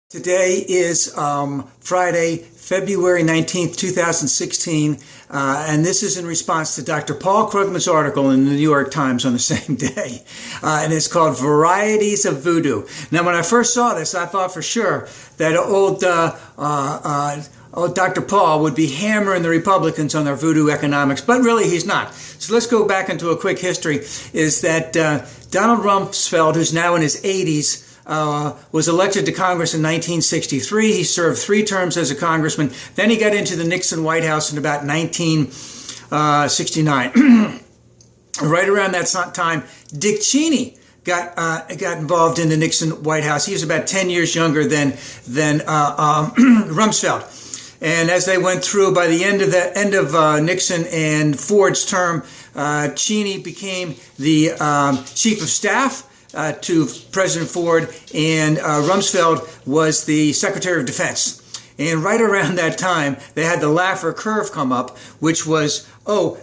Today is Friday, February 19th, 2016, and this is in response to Dr. Paul Krugman's article in the New York Times on the same day, and it's called Varieties of Voodoo. Now, when I first saw this, I thought for sure that old Dr. Paul would be hammering the Republicans on their voodoo economics, but really he's not. So let's go back into a quick history, is that Donald Rumsfeld, who's now in his 80s, was elected to Congress in 1963. He served 3 terms as a congressman. Then he got into the Nixon White House in about 1969. Right around that time, Dick Cheney got involved in the Nixon White House. He was about 10 years younger than Rumsfeld. And as they went through, by the end of Nixon and Ford's term, Cheney became the chief of staff to President Ford, and Rumsfeld was the Secretary of Defense. And right around that time, they had the Laffer curve come up, which was,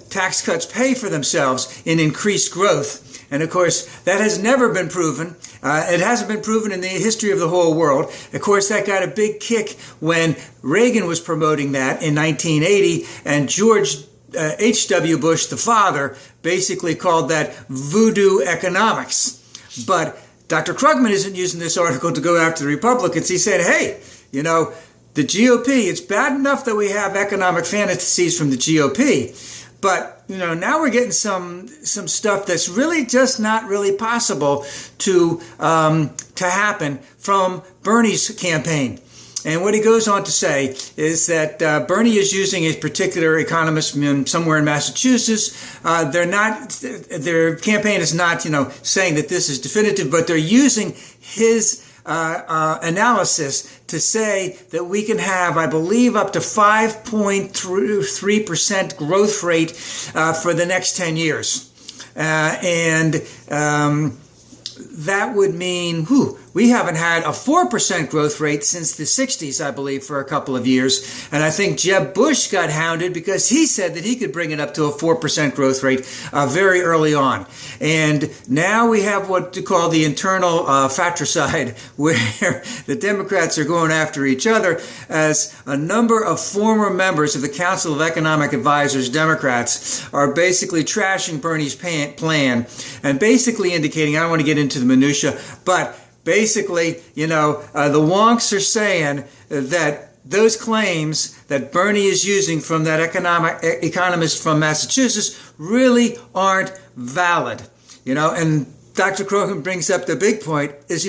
tax cuts pay for themselves in increased growth. And of course, that has never been proven. It hasn't been proven in the history of the whole world. Of course, that got a big kick when Reagan was promoting that in 1980, and George H.W. Bush, the father, basically called that voodoo economics. But Dr. Krugman isn't using this article to go after the Republicans. He said, hey, the GOP, it's bad enough that we have economic fantasies from the GOP, but now we're getting some stuff that's really just not really possible to happen from Bernie's campaign. And what he goes on to say is that Bernie is using a particular economist somewhere in Massachusetts. Their campaign is not, saying that this is definitive, but they're using his analysis to say that we can have, I believe, up to 5.3% growth rate for the next 10 years. That would mean, we haven't had a 4% growth rate since the 60s, I believe, for a couple of years. And I think Jeb Bush got hounded because he said that he could bring it up to a 4% growth rate very early on. And now we have what to call the internal fratricide, where the Democrats are going after each other, as a number of former members of the Council of Economic Advisors, Democrats, are basically trashing Bernie's plan and basically indicating, I don't want to get into the minutia, but basically, the wonks are saying that those claims that Bernie is using from that economist from Massachusetts really aren't valid. And Dr. Krugman brings up the big point is,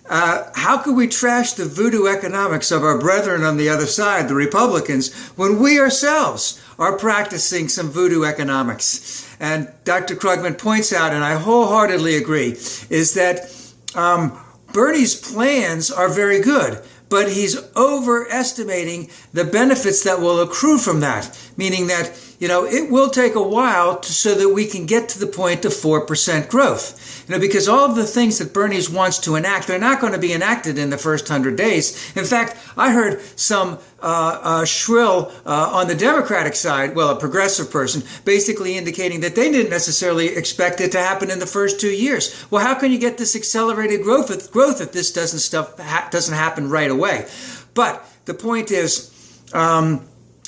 how could we trash the voodoo economics of our brethren on the other side, the Republicans, when we ourselves are practicing some voodoo economics? And Dr. Krugman points out, and I wholeheartedly agree, is that Bernie's plans are very good, but he's overestimating the benefits that will accrue from that, meaning that, it will take a while so that we can get to the point of 4% growth. Because all of the things that Bernie wants to enact, they're not going to be enacted in the first 100 days. In fact, I heard some shrill on the Democratic side, a progressive person, basically indicating that they didn't necessarily expect it to happen in the first 2 years. Well, how can you get this accelerated growth if this doesn't happen right away? But the point is,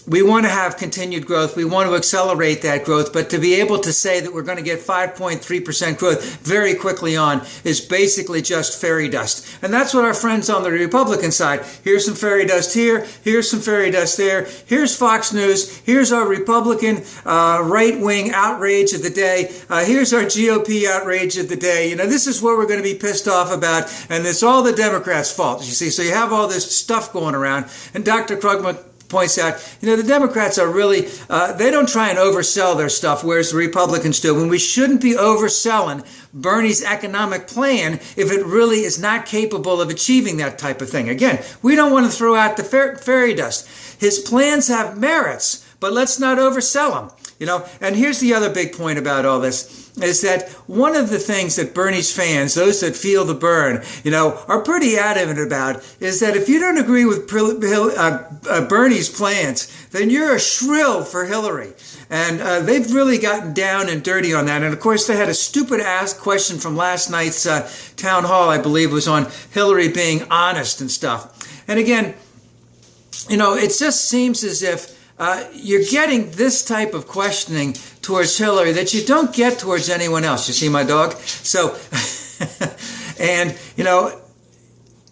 we want to have continued growth. We want to accelerate that growth, but to be able to say that we're going to get 5.3% growth very quickly on is basically just fairy dust. And that's what our friends on the Republican side, here's some fairy dust here, here's some fairy dust there, here's Fox News, here's our Republican right-wing outrage of the day, here's our GOP outrage of the day. This is what we're going to be pissed off about, and it's all the Democrats' fault, you see. So you have all this stuff going around, and Dr. Krugman points out, the Democrats are really, they don't try and oversell their stuff, whereas the Republicans do. When we shouldn't be overselling Bernie's economic plan if it really is not capable of achieving that type of thing. Again, we don't want to throw out the fairy dust. His plans have merits, but let's not oversell them. And here's the other big point about all this, is that one of the things that Bernie's fans, those that feel the burn, are pretty adamant about is that if you don't agree with Bernie's plans, then you're a shrill for Hillary. And they've really gotten down and dirty on that. And of course, they had a stupid ass question from last night's town hall, I believe, was on Hillary being honest and stuff. And again, it just seems as if you're getting this type of questioning towards Hillary that you don't get towards anyone else. You see my dog? So, and,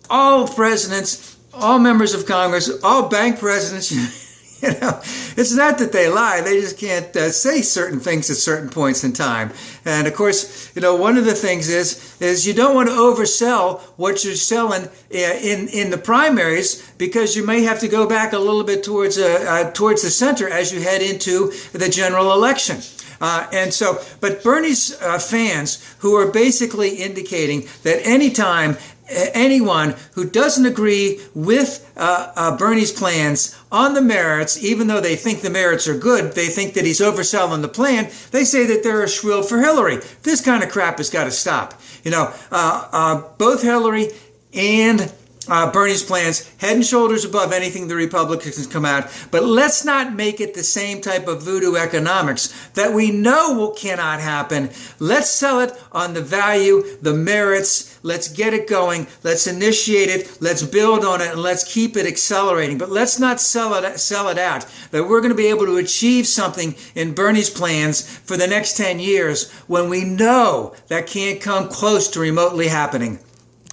all presidents, all members of Congress, all bank presidents, it's not that they lie. They just can't say certain things at certain points in time. And of course, one of the things is you don't want to oversell what you're selling in the primaries, because you may have to go back a little bit towards the center as you head into the general election. But Bernie's fans, who are basically indicating that anytime anyone who doesn't agree with Bernie's plans on the merits, even though they think the merits are good, they think that he's overselling the plan, they say that they're a shrill for Hillary. This kind of crap has got to stop. Both Hillary and Bernie's plans, head and shoulders above anything the Republicans come out. But let's not make it the same type of voodoo economics that we know cannot happen. Let's sell it on the value, the merits. Let's get it going. Let's initiate it. Let's build on it, and let's keep it accelerating. But let's not sell it out that we're going to be able to achieve something in Bernie's plans for the next 10 years when we know that can't come close to remotely happening.